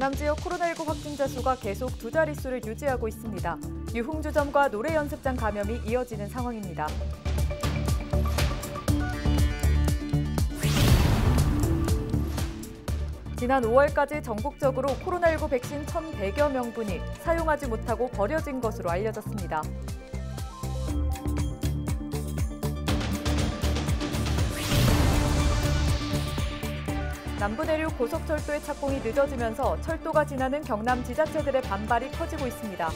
경남 지역 코로나19 확진자 수가 계속 두 자릿수를 유지하고 있습니다. 유흥주점과 노래연습장 감염이 이어지는 상황입니다. 지난 5월까지 전국적으로 코로나19 백신 1,100여 명분이 사용하지 못하고 버려진 것으로 알려졌습니다. 남부내륙 고속철도의 착공이 늦어지면서 철도가 지나는 경남 지자체들의 반발이 커지고 있습니다.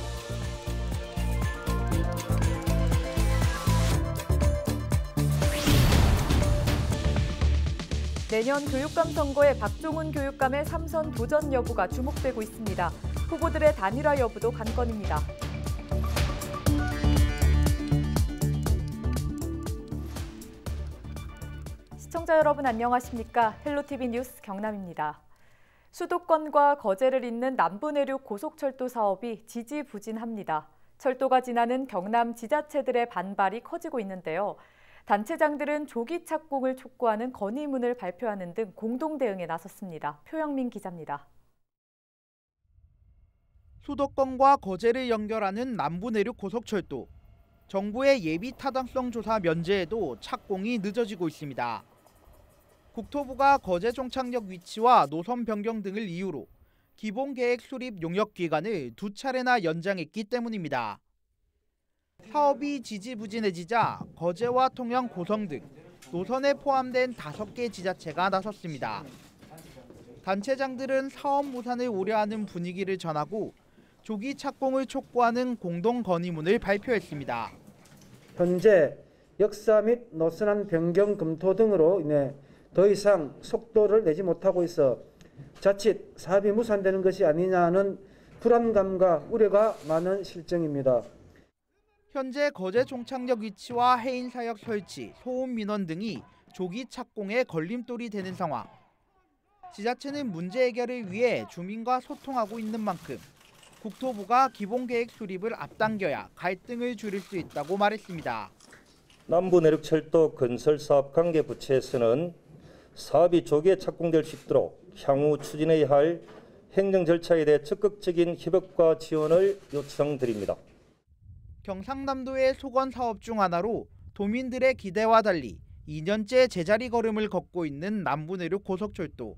내년 교육감 선거에 박종훈 교육감의 3선 도전 여부가 주목되고 있습니다. 후보들의 단일화 여부도 관건입니다. 시청자 여러분 안녕하십니까? 헬로티비 뉴스 경남입니다. 수도권과 거제를 잇는 남부내륙 고속철도 사업이 지지부진합니다. 철도가 지나는 경남 지자체들의 반발이 커지고 있는데요. 단체장들은 조기 착공을 촉구하는 건의문을 발표하는 등 공동 대응에 나섰습니다. 표영민 기자입니다. 수도권과 거제를 연결하는 남부내륙 고속철도. 정부의 예비 타당성 조사 면제에도 착공이 늦어지고 있습니다. 국토부가 거제 종착역 위치와 노선 변경 등을 이유로 기본계획 수립 용역 기간을 2차례나 연장했기 때문입니다. 사업이 지지부진해지자 거제와 통영, 고성 등 노선에 포함된 5개 지자체가 나섰습니다. 단체장들은 사업 무산을 우려하는 분위기를 전하고 조기 착공을 촉구하는 공동 건의문을 발표했습니다. 현재 역사 및 노선안 변경 검토 등으로 인해 더 이상 속도를 내지 못하고 있어 자칫 사업이 무산되는 것이 아니냐는 불안감과 우려가 많은 실정입니다. 현재 거제 종착역 위치와 해인사역 설치, 소음 민원 등이 조기 착공에 걸림돌이 되는 상황. 지자체는 문제 해결을 위해 주민과 소통하고 있는 만큼 국토부가 기본계획 수립을 앞당겨야 갈등을 줄일 수 있다고 말했습니다. 남부내륙철도 건설사업 관계부처에서는 사업이 조기에 착공될 수 있도록 향후 추진해야 할 행정 절차에 대해 적극적인 협력과 지원을 요청드립니다. 경상남도의 소건 사업 중 하나로 도민들의 기대와 달리 2년째 제자리 걸음을 걷고 있는 남부내륙 고속철도.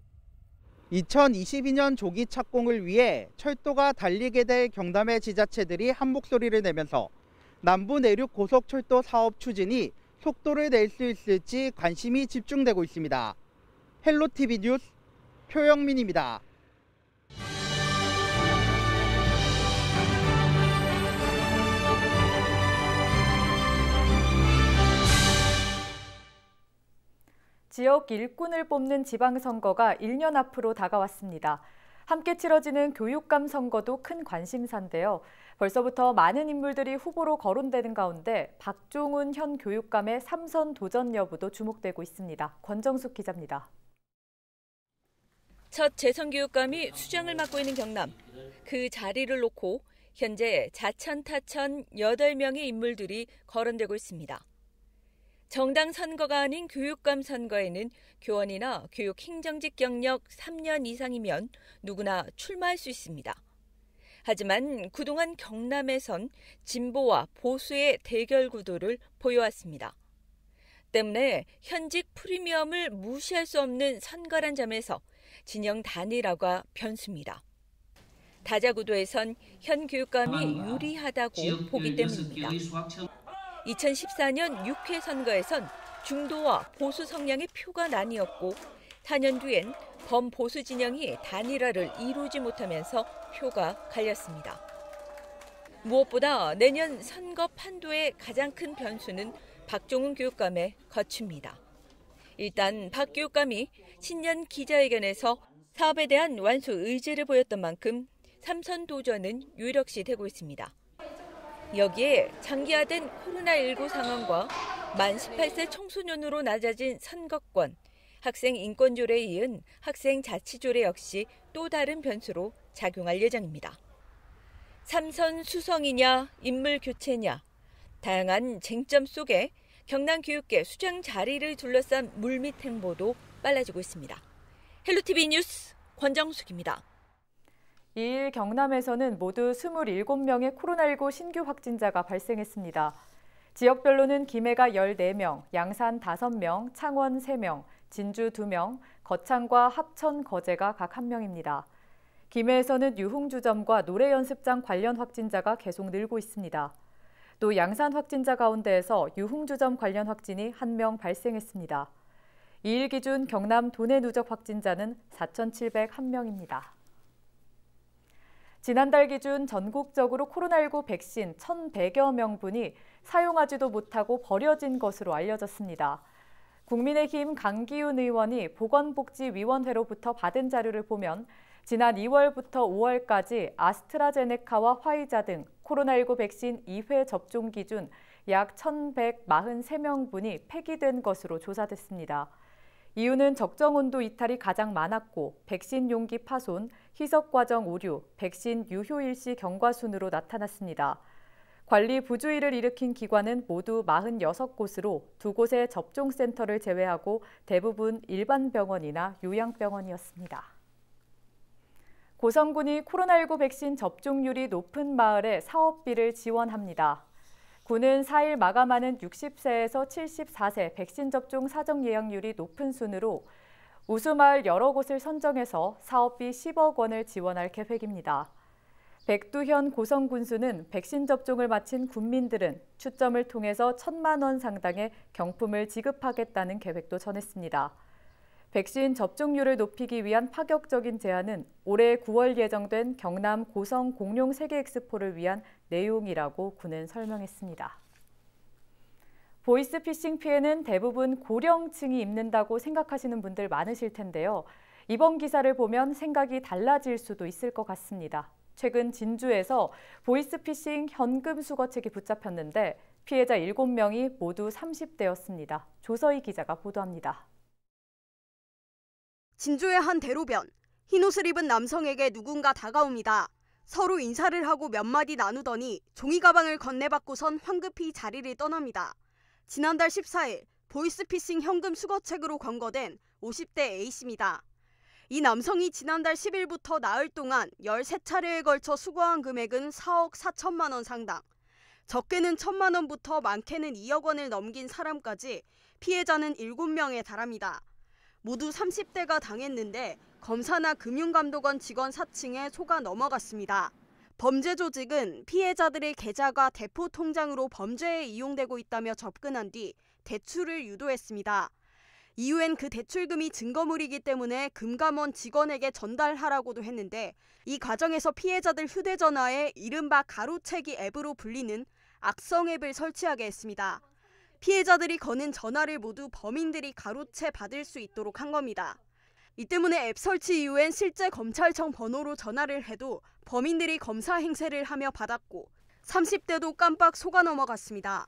2022년 조기 착공을 위해 철도가 달리게 될 경남의 지자체들이 한 목소리를 내면서 남부내륙 고속철도 사업 추진이 속도를 낼 수 있을지 관심이 집중되고 있습니다. 헬로티비 뉴스 표영민입니다. 지역 일꾼을 뽑는 지방선거가 1년 앞으로 다가왔습니다. 함께 치러지는 교육감 선거도 큰 관심사인데요. 벌써부터 많은 인물들이 후보로 거론되는 가운데 박종훈 현 교육감의 3선 도전 여부도 주목되고 있습니다. 권정숙 기자입니다. 첫 재선 교육감이 수장을 맡고 있는 경남. 그 자리를 놓고 현재 자천타천 8명의 인물들이 거론되고 있습니다. 정당 선거가 아닌 교육감 선거에는 교원이나 교육 행정직 경력 3년 이상이면 누구나 출마할 수 있습니다. 하지만 그동안 경남에선 진보와 보수의 대결 구도를 보여왔습니다. 때문에 현직 프리미엄을 무시할 수 없는 선거란 점에서 진영 단일화가 변수입니다. 다자구도에선 현 교육감이 유리하다고 보기 때문입니다. 2014년 6회 선거에선 중도와 보수 성향의 표가 나뉘었고 4년 뒤엔 범보수 진영이 단일화를 이루지 못하면서 표가 갈렸습니다. 무엇보다 내년 선거 판도의 가장 큰 변수는 박종훈 교육감의 거취입니다. 일단 박 교육감이 신년 기자회견에서 사업에 대한 완수 의지를 보였던 만큼 3선 도전은 유력시 되고 있습니다. 여기에 장기화된 코로나19 상황과 만 18세 청소년으로 낮아진 선거권, 학생 인권조례에 이은 학생 자치조례 역시 또 다른 변수로 작용할 예정입니다. 3선 수성이냐 인물 교체냐, 다양한 쟁점 속에 경남 교육계 수장 자리를 둘러싼 물밑 행보도 빨라지고 있습니다. 헬로티비 뉴스 권정숙입니다. 이일 경남에서는 모두 27명의 코로나19 신규 확진자가 발생했습니다. 지역별로는 김해가 14명, 양산 5명, 창원 3명, 진주 2명, 거창과 합천, 거제가 각 1명입니다. 김해에서는 유흥주점과 노래연습장 관련 확진자가 계속 늘고 있습니다. 또 양산 확진자 가운데에서 유흥주점 관련 확진이 1명 발생했습니다. 이일 기준 경남 도내 누적 확진자는 4,701명입니다. 지난달 기준 전국적으로 코로나19 백신 1,100여 명분이 사용하지도 못하고 버려진 것으로 알려졌습니다. 국민의힘 강기훈 의원이 보건복지위원회로부터 받은 자료를 보면 지난 2월부터 5월까지 아스트라제네카와 화이자 등 코로나19 백신 2회 접종 기준 약 1,143명분이 폐기된 것으로 조사됐습니다. 이유는 적정 온도 이탈이 가장 많았고 백신 용기 파손, 희석 과정 오류, 백신 유효 일시 경과 순으로 나타났습니다. 관리 부주의를 일으킨 기관은 모두 46곳으로 2곳의 접종센터를 제외하고 대부분 일반 병원이나 요양병원이었습니다. 고성군이 코로나19 백신 접종률이 높은 마을에 사업비를 지원합니다. 군은 4일 마감하는 60세에서 74세 백신 접종 사정 예약률이 높은 순으로 우수마을 여러 곳을 선정해서 사업비 10억 원을 지원할 계획입니다. 백두현 고성군수는 백신 접종을 마친 군민들은 추첨을 통해서 1,000만 원 상당의 경품을 지급하겠다는 계획도 전했습니다. 백신 접종률을 높이기 위한 파격적인 제안은 올해 9월 예정된 경남 고성 공룡 세계 엑스포를 위한 내용이라고 군은 설명했습니다. 보이스피싱 피해는 대부분 고령층이 입는다고 생각하시는 분들 많으실 텐데요. 이번 기사를 보면 생각이 달라질 수도 있을 것 같습니다. 최근 진주에서 보이스피싱 현금 수거책이 붙잡혔는데 피해자 7명이 모두 30대였습니다. 조서희 기자가 보도합니다. 진주의 한 대로변, 흰옷을 입은 남성에게 누군가 다가옵니다. 서로 인사를 하고 몇 마디 나누더니 종이 가방을 건네받고선 황급히 자리를 떠납니다. 지난달 14일 보이스피싱 현금 수거책으로 검거된 50대 A씨입니다. 이 남성이 지난달 10일부터 나흘 동안 13차례에 걸쳐 수거한 금액은 4억 4천만 원 상당. 적게는 1,000만 원부터 많게는 2억 원을 넘긴 사람까지 피해자는 7명에 달합니다. 모두 30대가 당했는데 검사나 금융감독원 직원 4층에 속아 넘어갔습니다. 범죄 조직은 피해자들의 계좌가 대포 통장으로 범죄에 이용되고 있다며 접근한 뒤 대출을 유도했습니다. 이후엔 그 대출금이 증거물이기 때문에 금감원 직원에게 전달하라고도 했는데 이 과정에서 피해자들 휴대전화에 이른바 가로채기 앱으로 불리는 악성 앱을 설치하게 했습니다. 피해자들이 거는 전화를 모두 범인들이 가로채 받을 수 있도록 한 겁니다. 이 때문에 앱 설치 이후엔 실제 검찰청 번호로 전화를 해도 범인들이 검사 행세를 하며 받았고 30대도 깜빡 속아 넘어갔습니다.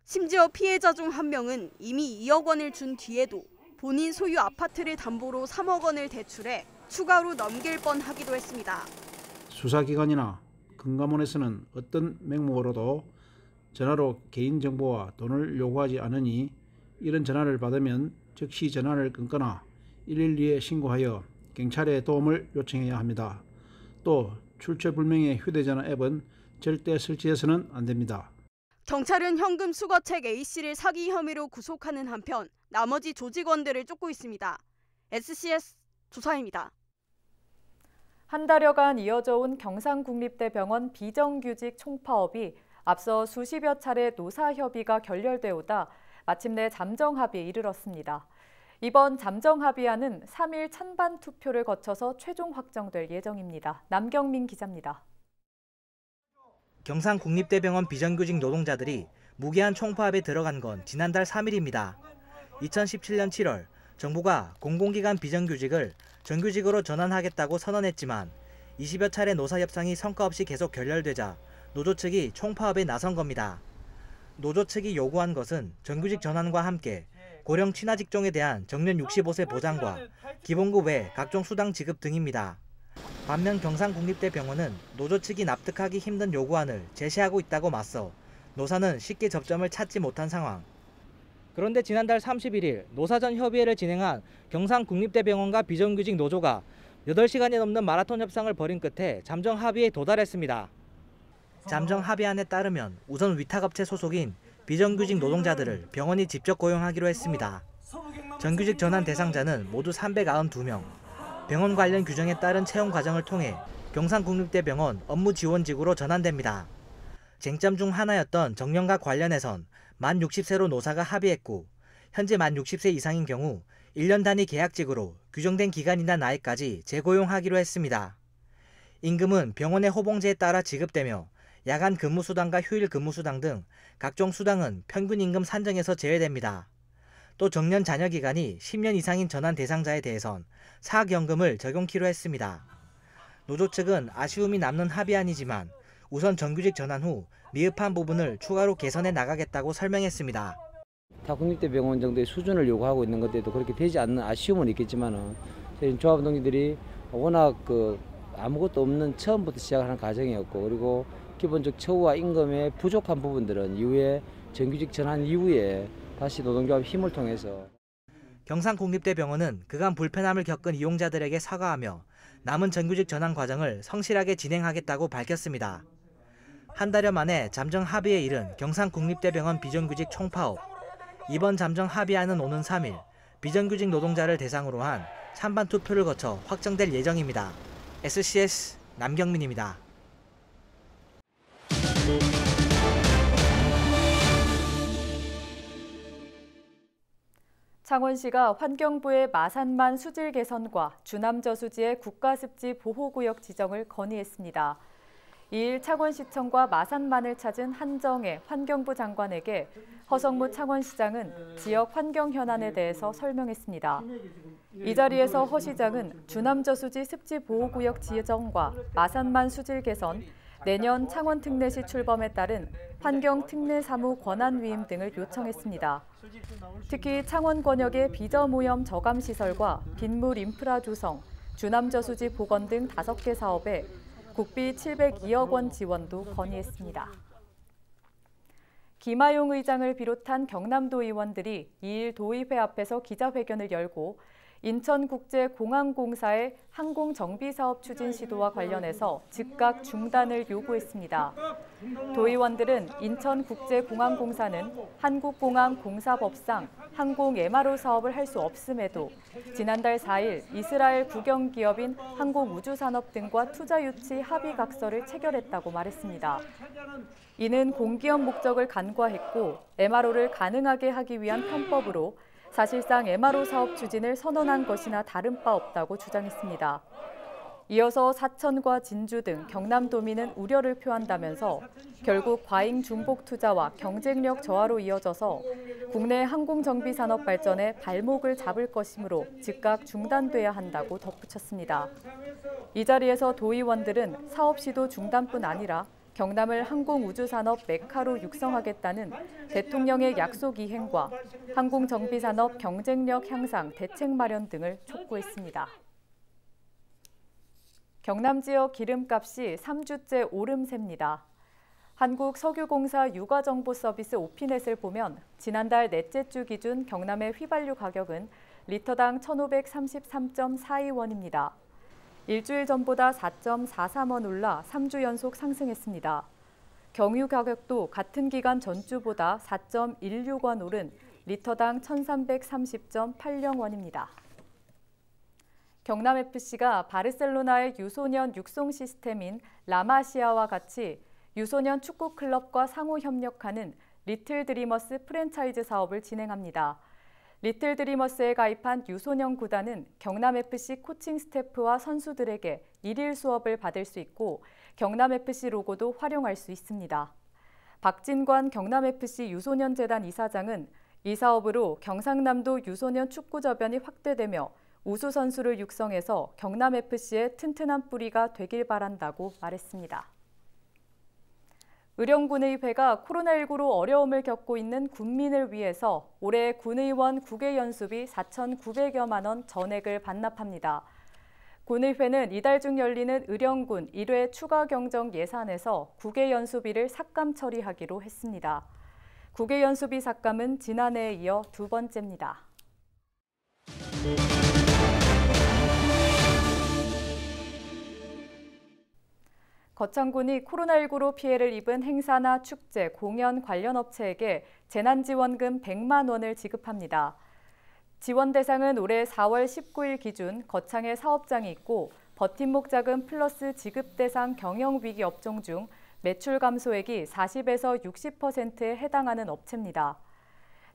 심지어 피해자 중 한 명은 이미 2억 원을 준 뒤에도 본인 소유 아파트를 담보로 3억 원을 대출해 추가로 넘길 뻔하기도 했습니다. 수사기관이나 금감원에서는 어떤 명목으로도 전화로 개인정보와 돈을 요구하지 않으니 이런 전화를 받으면 즉시 전화를 끊거나 112에 신고하여 경찰에 도움을 요청해야 합니다. 또 출처불명의 휴대전화 앱은 절대 설치해서는 안 됩니다. 경찰은 현금 수거책 A씨를 사기 혐의로 구속하는 한편 나머지 조직원들을 쫓고 있습니다. SCS 조사입니다. 한 달여간 이어져 온 경상국립대병원 비정규직 총파업이 앞서 수십여 차례 노사협의가 결렬돼 오다 마침내 잠정합의에 이르렀습니다. 이번 잠정합의안은 3일 찬반 투표를 거쳐서 최종 확정될 예정입니다. 남경민 기자입니다. 경상국립대병원 비정규직 노동자들이 무기한 총파업에 들어간 건 지난달 3일입니다. 2017년 7월 정부가 공공기관 비정규직을 정규직으로 전환하겠다고 선언했지만 20여 차례 노사협상이 성과 없이 계속 결렬되자 노조 측이 총파업에 나선 겁니다. 노조 측이 요구한 것은 정규직 전환과 함께 고령 친화 직종에 대한 정년 65세 보장과 기본급 외 각종 수당 지급 등입니다. 반면 경상국립대병원은 노조 측이 납득하기 힘든 요구안을 제시하고 있다고 맞서 노사는 쉽게 접점을 찾지 못한 상황. 그런데 지난달 31일 노사전 협의회를 진행한 경상국립대병원과 비정규직 노조가 8시간이 넘는 마라톤 협상을 벌인 끝에 잠정 합의에 도달했습니다. 잠정 합의안에 따르면 우선 위탁업체 소속인 비정규직 노동자들을 병원이 직접 고용하기로 했습니다. 정규직 전환 대상자는 모두 392명. 병원 관련 규정에 따른 채용 과정을 통해 경상국립대병원 업무지원직으로 전환됩니다. 쟁점 중 하나였던 정년과 관련해선 만 60세로 노사가 합의했고 현재 만 60세 이상인 경우 1년 단위 계약직으로 규정된 기간이나 나이까지 재고용하기로 했습니다. 임금은 병원의 호봉제에 따라 지급되며 야간 근무수당과 휴일 근무수당 등 각종 수당은 평균 임금 산정에서 제외됩니다. 또 정년 잔여 기간이 10년 이상인 전환 대상자에 대해선 사학연금을 적용키로 했습니다. 노조 측은 아쉬움이 남는 합의안이지만 우선 정규직 전환 후 미흡한 부분을 추가로 개선해 나가겠다고 설명했습니다. 타 국립대병원 정도의 수준을 요구하고 있는 것들도 그렇게 되지 않는 아쉬움은 있겠지만은 저희 조합동지들이 워낙 아무것도 없는 처음부터 시작하는 과정이었고 그리고 기본적 처우와 임금의 부족한 부분들은 이후에 정규직 전환 이후에 다시 노동조합 힘을 통해서 경상국립대병원은 그간 불편함을 겪은 이용자들에게 사과하며 남은 정규직 전환 과정을 성실하게 진행하겠다고 밝혔습니다. 한 달여 만에 잠정 합의에 이른 경상국립대병원 비정규직 총파업. 이번 잠정 합의안은 오는 3일 비정규직 노동자를 대상으로 한 찬반 투표를 거쳐 확정될 예정입니다. SCS 남경민입니다. 창원시가 환경부의 마산만 수질 개선과 주남저수지의 국가습지 보호구역 지정을 건의했습니다. 2일 창원시청과 마산만을 찾은 한정혜 환경부 장관에게 허성무 창원시장은 지역 환경 현안에 대해서 설명했습니다. 이 자리에서 허 시장은 주남저수지 습지 보호구역 지정과 마산만 수질 개선, 내년 창원 특례시 출범에 따른 환경 특례 사무 권한 위임 등을 요청했습니다. 특히 창원 권역의 비저오염 저감 시설과 빗물 인프라 조성, 주남저수지 복원 등 5개 사업에 국비 702억 원 지원도 건의했습니다. 김하용 의장을 비롯한 경남도 의원들이 2일 도의회 앞에서 기자회견을 열고 인천국제공항공사의 항공정비사업 추진 시도와 관련해서 즉각 중단을 요구했습니다. 도의원들은 인천국제공항공사는 한국공항공사법상 항공 MRO 사업을 할 수 없음에도 지난달 4일 이스라엘 국영기업인 항공우주산업 등과 투자 유치 합의 각서를 체결했다고 말했습니다. 이는 공기업 목적을 간과했고 MRO를 가능하게 하기 위한 편법으로 사실상 MRO 사업 추진을 선언한 것이나 다른 바 없다고 주장했습니다. 이어서 사천과 진주 등 경남도민은 우려를 표한다면서 결국 과잉 중복 투자와 경쟁력 저하로 이어져서 국내 항공정비산업 발전에 발목을 잡을 것이므로 즉각 중단돼야 한다고 덧붙였습니다. 이 자리에서 도의원들은 사업 시도 중단뿐 아니라 경남을 항공우주산업 메카로 육성하겠다는 대통령의 약속 이행과 항공정비산업 경쟁력 향상 대책 마련 등을 촉구했습니다. 경남 지역 기름값이 3주째 오름세입니다. 한국석유공사 육아정보서비스 오피넷을 보면 지난달 넷째 주 기준 경남의 휘발유 가격은 리터당 1,533.42원입니다. 일주일 전보다 4.43원 올라 3주 연속 상승했습니다. 경유 가격도 같은 기간 전주보다 4.16원 오른 리터당 1,330.80원입니다. 경남FC가 바르셀로나의 유소년 육성 시스템인 라마시아와 같이 유소년 축구 클럽과 상호 협력하는 리틀 드리머스 프랜차이즈 사업을 진행합니다. 리틀 드리머스에 가입한 유소년 구단은 경남FC 코칭 스태프와 선수들에게 일일 수업을 받을 수 있고 경남FC 로고도 활용할 수 있습니다. 박진관 경남FC 유소년재단 이사장은 이 사업으로 경상남도 유소년 축구 저변이 확대되며 우수 선수를 육성해서 경남FC의 튼튼한 뿌리가 되길 바란다고 말했습니다. 의령군의회가 코로나19로 어려움을 겪고 있는 군민을 위해서 올해 군의원 국외 연수비 4,900여만 원 전액을 반납합니다. 군의회는 이달 중 열리는 의령군 1회 추가 경정 예산에서 국외 연수비를 삭감 처리하기로 했습니다. 국외 연수비 삭감은 지난해에 이어 두 번째입니다. 거창군이 코로나19로 피해를 입은 행사나 축제, 공연 관련 업체에게 재난지원금 100만 원을 지급합니다. 지원 대상은 올해 4월 19일 기준 거창의 사업장이 있고 버팀목 자금 플러스 지급 대상 경영위기 업종 중 매출 감소액이 40에서 60%에 해당하는 업체입니다.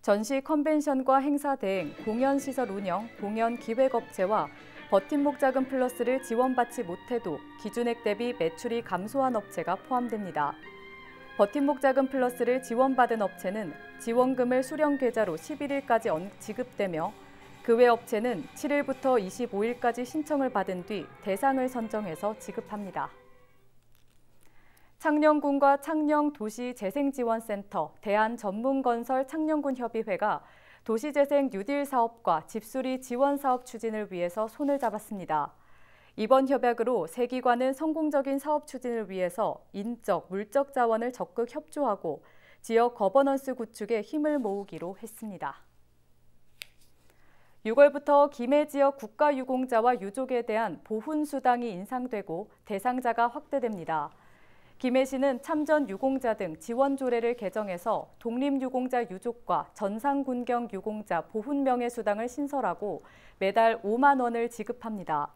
전시 컨벤션과 행사 대행, 공연시설 운영, 공연 기획업체와 버팀목 자금 플러스를 지원받지 못해도 기준액 대비 매출이 감소한 업체가 포함됩니다. 버팀목 자금 플러스를 지원받은 업체는 지원금을 수령 계좌로 11일까지 지급되며 그 외 업체는 7일부터 25일까지 신청을 받은 뒤 대상을 선정해서 지급합니다. 창녕군과 창녕도시재생지원센터, 대한전문건설 창녕군협의회가 도시재생 뉴딜 사업과 집수리 지원 사업 추진을 위해서 손을 잡았습니다. 이번 협약으로 세 기관은 성공적인 사업 추진을 위해서 인적, 물적 자원을 적극 협조하고 지역 거버넌스 구축에 힘을 모으기로 했습니다. 6월부터 김해 지역 국가유공자와 유족에 대한 보훈수당이 인상되고 대상자가 확대됩니다. 김해시는 참전 유공자 등 지원 조례를 개정해서 독립유공자 유족과 전상군경 유공자 보훈명예수당을 신설하고 매달 5만 원을 지급합니다.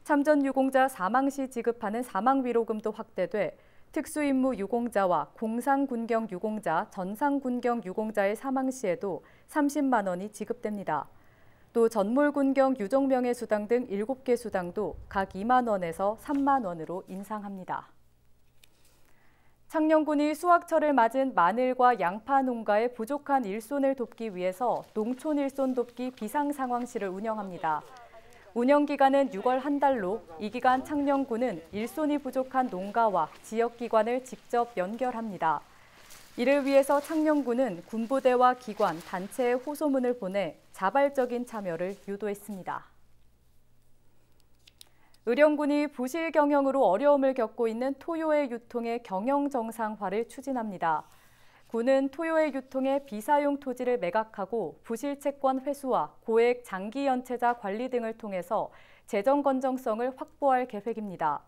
참전 유공자 사망 시 지급하는 사망위로금도 확대돼 특수임무 유공자와 공상군경 유공자, 전상군경 유공자의 사망 시에도 30만 원이 지급됩니다. 또 전몰군경 유족명예수당 등 7개 수당도 각 2만 원에서 3만 원으로 인상합니다. 창녕군이 수확철을 맞은 마늘과 양파 농가의 부족한 일손을 돕기 위해서 농촌 일손 돕기 비상상황실을 운영합니다. 운영기간은 6월 한 달로 이 기간 창녕군은 일손이 부족한 농가와 지역기관을 직접 연결합니다. 이를 위해서 창녕군은 군부대와 기관, 단체에 호소문을 보내 자발적인 참여를 유도했습니다. 의령군이 부실 경영으로 어려움을 겪고 있는 토요의 유통의 경영 정상화를 추진합니다. 군은 토요의 유통의 비사용 토지를 매각하고 부실 채권 회수와 고액 장기 연체자 관리 등을 통해서 재정 건정성을 확보할 계획입니다.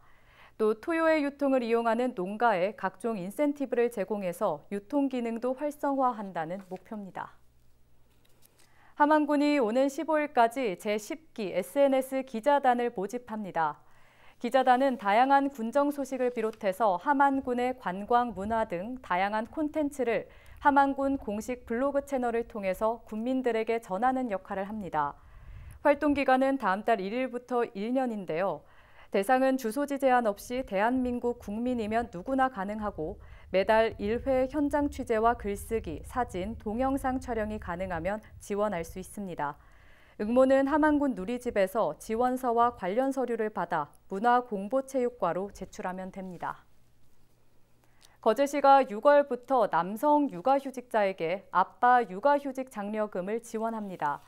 또 토요의 유통을 이용하는 농가에 각종 인센티브를 제공해서 유통 기능도 활성화한다는 목표입니다. 함안군이 오는 15일까지 제10기 SNS 기자단을 모집합니다. 기자단은 다양한 군정 소식을 비롯해서 함안군의 관광, 문화 등 다양한 콘텐츠를 함안군 공식 블로그 채널을 통해서 국민들에게 전하는 역할을 합니다. 활동 기간은 다음 달 1일부터 1년인데요. 대상은 주소지 제한 없이 대한민국 국민이면 누구나 가능하고 매달 1회 현장 취재와 글쓰기, 사진, 동영상 촬영이 가능하면 지원할 수 있습니다. 응모는 함안군 누리집에서 지원서와 관련 서류를 받아 문화공보체육과로 제출하면 됩니다. 거제시가 6월부터 남성 육아휴직자에게 아빠 육아휴직 장려금을 지원합니다.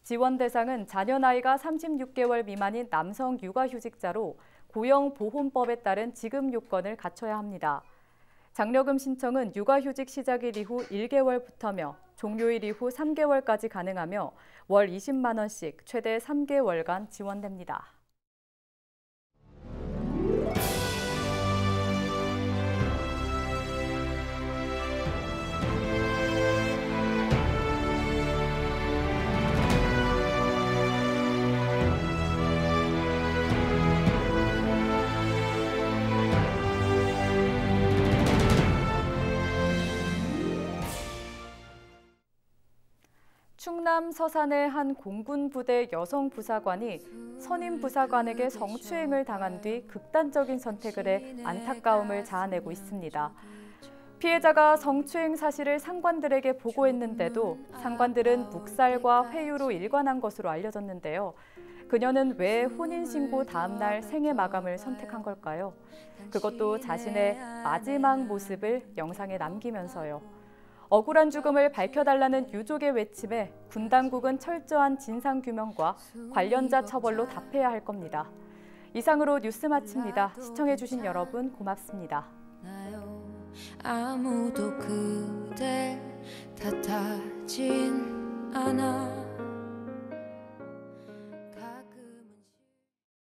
지원 대상은 자녀 나이가 36개월 미만인 남성 육아휴직자로 고용보험법에 따른 지급 요건을 갖춰야 합니다. 장려금 신청은 육아휴직 시작일 이후 1개월부터며 종료일 이후 3개월까지 가능하며 월 20만 원씩 최대 3개월간 지원됩니다. 충남 서산의 한 공군부대 여성 부사관이 선임 부사관에게 성추행을 당한 뒤 극단적인 선택을 해 안타까움을 자아내고 있습니다. 피해자가 성추행 사실을 상관들에게 보고했는데도 상관들은 묵살과 회유로 일관한 것으로 알려졌는데요. 그녀는 왜 혼인신고 다음 날 생애 마감을 선택한 걸까요? 그것도 자신의 마지막 모습을 영상에 남기면서요. 억울한 죽음을 밝혀달라는 유족의 외침에 군 당국은 철저한 진상규명과 관련자 처벌로 답해야 할 겁니다. 이상으로 뉴스 마칩니다. 시청해주신 여러분 고맙습니다. 아무도 그댈 탓하진 않아.